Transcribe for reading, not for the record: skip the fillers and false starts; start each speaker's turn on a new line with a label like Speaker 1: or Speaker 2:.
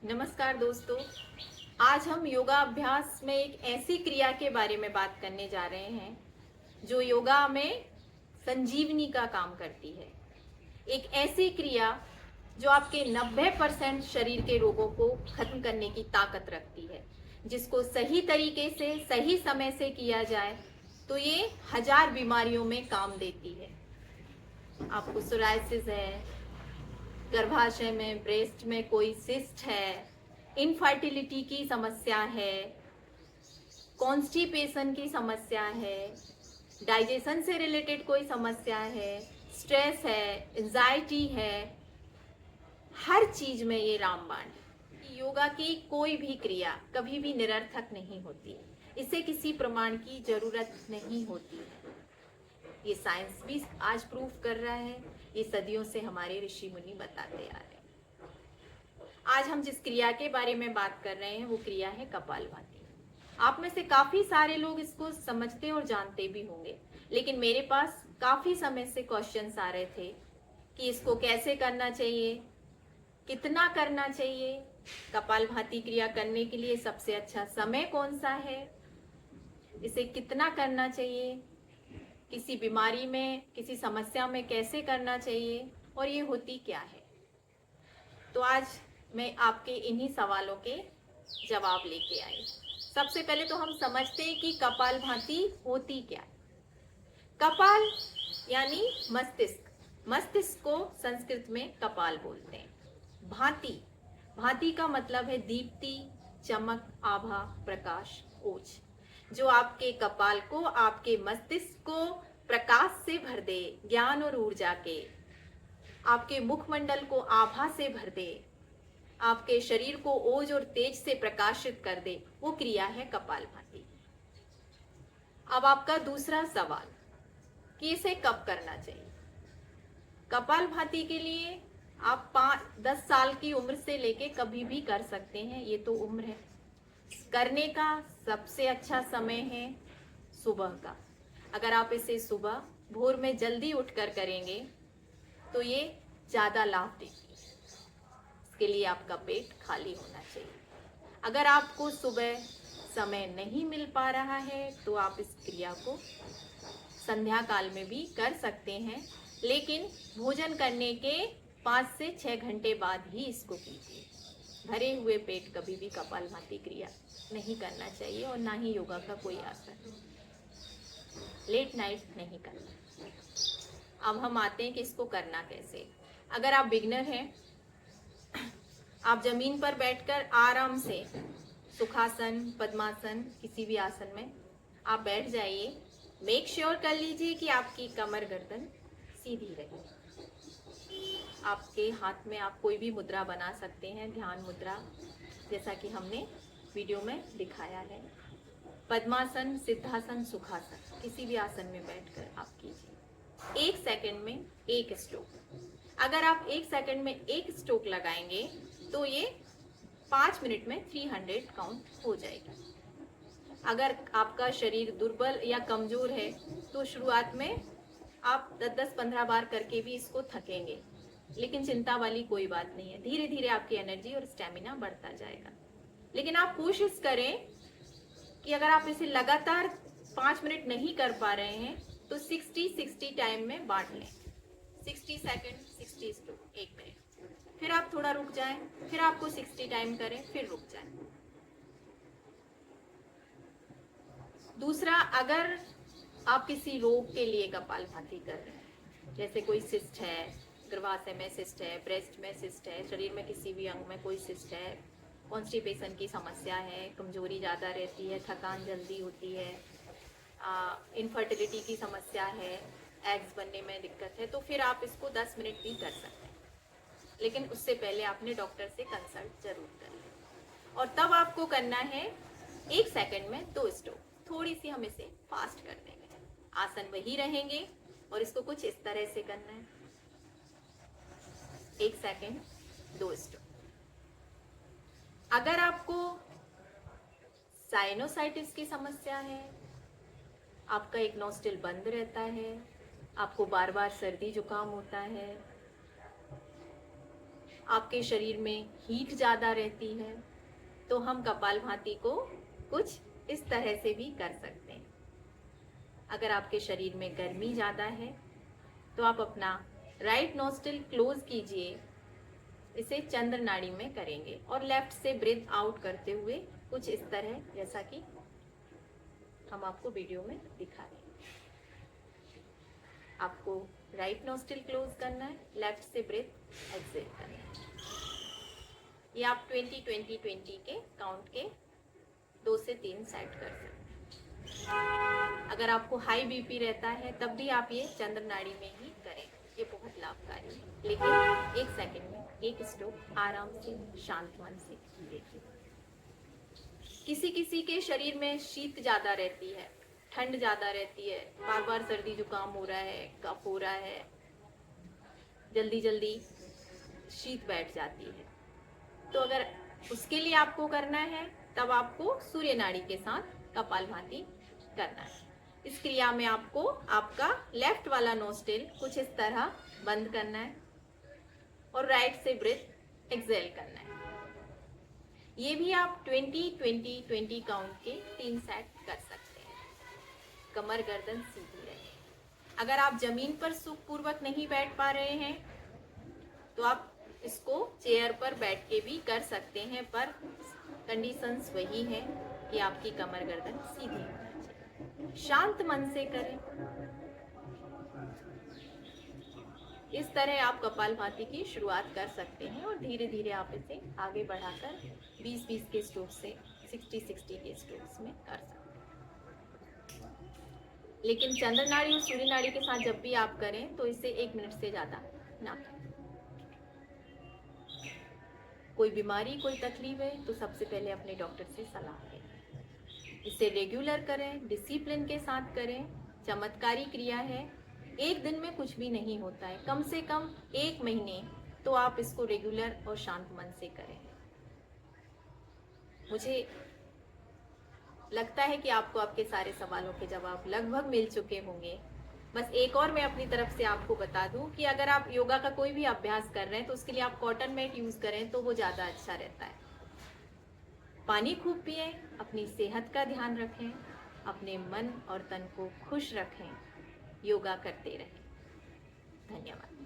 Speaker 1: नमस्कार दोस्तों। आज हम योगा अभ्यास में एक ऐसी क्रिया के बारे में बात करने जा रहे हैं जो योगा में संजीवनी का काम करती है। एक ऐसी क्रिया जो आपके 90% शरीर के रोगों को खत्म करने की ताकत रखती है, जिसको सही तरीके से सही समय से किया जाए तो ये 1000 बीमारियों में काम देती है। आपको सोराइसिस है, गर्भाशय में ब्रेस्ट में कोई सिस्ट है, इनफर्टिलिटी की समस्या है, कॉन्स्टिपेशन की समस्या है, डाइजेशन से रिलेटेड कोई समस्या है, स्ट्रेस है, एंजाइटी है, हर चीज में ये रामबाण है। योगा की कोई भी क्रिया कभी भी निरर्थक नहीं होती, इसे किसी प्रमाण की जरूरत नहीं होती है। ये साइंस भी आज प्रूफ कर रहा है, ये सदियों से हमारे ऋषि मुनि बताते आ रहे हैं। आज हम जिस क्रिया के बारे में बात कर रहे हैं वो क्रिया है कपालभाति। आप में से काफी सारे लोग इसको समझते और जानते भी होंगे, लेकिन मेरे पास काफी समय से क्वेश्चंस आ रहे थे कि इसको कैसे करना चाहिए, कितना करना चाहिए, कपालभाति क्रिया करने के लिए सबसे अच्छा समय कौन सा है, इसे कितना करना चाहिए, किसी बीमारी में किसी समस्या में कैसे करना चाहिए और ये होती क्या है। तो आज मैं आपके इन्हीं सवालों के जवाब लेके आई। सबसे पहले तो हम समझते हैं कि कपालभाति होती क्या है। कपाल यानी मस्तिष्क, मस्तिष्क को संस्कृत में कपाल बोलते हैं। भांति, भांति का मतलब है दीप्ति, चमक, आभा, प्रकाश, ओज। जो आपके कपाल को, आपके मस्तिष्क को प्रकाश से भर दे, ज्ञान और ऊर्जा के, आपके मुखमंडल को आभा से भर दे, आपके शरीर को ओज और तेज से प्रकाशित कर दे, वो क्रिया है कपालभाति। अब आपका दूसरा सवाल कि इसे कब करना चाहिए। कपालभाति के लिए आप 10 साल की उम्र से लेके कभी भी कर सकते हैं, ये तो उम्र है। करने का सबसे अच्छा समय है सुबह का। अगर आप इसे सुबह भोर में जल्दी उठकर करेंगे तो ये ज्यादा लाभ देगी। इसके लिए आपका पेट खाली होना चाहिए। अगर आपको सुबह समय नहीं मिल पा रहा है तो आप इस क्रिया को संध्या काल में भी कर सकते हैं, लेकिन भोजन करने के 5 से 6 घंटे बाद ही इसको कीजिए। भरे हुए पेट कभी भी कपालभाति क्रिया नहीं करना चाहिए और ना ही योगा का कोई आसन। लेट नाइट नहीं करना। अब हम आते हैं कि इसको करना कैसे। अगर आप बिगनर हैं, आप जमीन पर बैठकर आराम से सुखासन, पद्मासन, किसी भी आसन में आप बैठ जाइए। मेक श्योर कर लीजिए कि आपकी कमर गर्दन सीधी रहे। आपके हाथ में आप कोई भी मुद्रा बना सकते हैं, ध्यान मुद्रा, जैसा कि हमने वीडियो में दिखाया है। पद्मासन, सिद्धासन, सुखासन, किसी भी आसन में बैठकर आप कीजिए। 1 सेकंड में 1 स्ट्रोक। अगर आप 1 सेकंड में 1 स्ट्रोक लगाएंगे तो ये 5 मिनट में 300 काउंट हो जाएगी। अगर आपका शरीर दुर्बल या कमजोर है तो शुरुआत में आप 10-15 बार करके भी इसको थकेंगे, लेकिन चिंता वाली कोई बात नहीं है। धीरे धीरे आपकी एनर्जी और स्टेमिना बढ़ता जाएगा। लेकिन आप कोशिश करें कि अगर आप इसे लगातार 5 मिनट नहीं कर पा रहे हैं तो 60-60 टाइम में बांट लें। 60 सेकंड 60 स्ट्रोक, 1 मिनट, फिर आप थोड़ा रुक जाएं, फिर आपको 60 टाइम करें, फिर रुक जाएं। दूसरा, अगर आप किसी रोग के लिए कपालभाति कर रहे हैं, जैसे कोई सिस्ट है, गर्भाशय में सिस्ट है, ब्रेस्ट में सिस्ट है, शरीर में किसी भी अंग में कोई सिस्ट है, कॉन्स्टिपेशन की समस्या है, कमजोरी ज़्यादा रहती है, थकान जल्दी होती है, इनफर्टिलिटी की समस्या है, एग्स बनने में दिक्कत है, तो फिर आप इसको 10 मिनट भी कर सकते हैं। लेकिन उससे पहले आपने डॉक्टर से कंसल्ट जरूर कर लें। और तब आपको करना है 1 सेकंड में 2 स्ट्रोक। थोड़ी सी हम इसे फास्ट कर देंगे। आसन वही रहेंगे और इसको कुछ इस तरह से करना है। 1 सेकंड 2 स्ट्रोक। अगर आपको साइनोसाइटिस की समस्या है, आपका एक नोस्ट्रिल बंद रहता है, आपको बार बार सर्दी जुकाम होता है, आपके शरीर में हीट ज़्यादा रहती है, तो हम कपालभाति को कुछ इस तरह से भी कर सकते हैं। अगर आपके शरीर में गर्मी ज़्यादा है तो आप अपना राइट नोस्ट्रिल क्लोज कीजिए, इसे चंद्र नाड़ी में करेंगे और लेफ्ट से ब्रीथ आउट करते हुए कुछ इस तरह, जैसा कि हम आपको वीडियो में दिखा रहे हैं। आपको राइट नोस्ट्रिल क्लोज करना है, लेफ्ट से ब्रीथ एक्सेल करना है। ये आप 20-20-20 के काउंट के 2 से 3 सेट कर सकते हैं। अगर आपको हाई बीपी रहता है तब भी आप ये चंद्र नाड़ी में ही करें, ये बहुत लाभकारी है। लेकिन 1 सेकंड में 1 स्ट्रोक आराम से शांत मन से देखिए। किसी किसी के शरीर में शीत ज़्यादा रहती है, ठंड ज़्यादा रहती है, बार बार सर्दी जुकाम हो रहा है, कफ हो रहा है, जल्दी जल्दी शीत बैठ जाती है, तो अगर उसके लिए आपको करना है तब आपको सूर्य नाड़ी के साथ कपालभाति करना है। इस क्रिया में आपको आपका लेफ्ट वाला नोस्ट्रिल कुछ इस तरह बंद करना है और राइट से ब्रीथ एक्सेल करना है। ये भी आप 20-20-20 काउंट के 3 सेट कर सकते हैं। कमर गर्दन सीधी रहे। अगर आप जमीन पर सुखपूर्वक नहीं बैठ पा रहे हैं तो आप इसको चेयर पर बैठ के भी कर सकते हैं, पर कंडीशंस वही है कि आपकी कमर गर्दन सीधी होनी चाहिए। शांत मन से करें। इस तरह आप कपालभाति की शुरुआत कर सकते हैं और धीरे धीरे आप इसे आगे बढ़ाकर 20-20 के स्ट्रोक से 60-60 के स्ट्रोक्स में कर सकते हैं। लेकिन चंद्र नाड़ी और सूर्य नाड़ी के साथ जब भी आप करें तो इसे 1 मिनट से ज़्यादा ना करें। कोई बीमारी, कोई तकलीफ है तो सबसे पहले अपने डॉक्टर से सलाह लें। इसे रेगुलर करें, डिसिप्लिन के साथ करें। चमत्कारी क्रिया है, 1 दिन में कुछ भी नहीं होता है, कम से कम 1 महीने तो आप इसको रेगुलर और शांत मन से करें। मुझे लगता है कि आपको आपके सारे सवालों के जवाब लगभग मिल चुके होंगे। बस एक और मैं अपनी तरफ से आपको बता दूं कि अगर आप योगा का कोई भी अभ्यास कर रहे हैं तो उसके लिए आप कॉटन मैट यूज़ करें तो वो ज़्यादा अच्छा रहता है। पानी खूब पिएं, अपनी सेहत का ध्यान रखें, अपने मन और तन को खुश रखें, योगा करते रहें। धन्यवाद।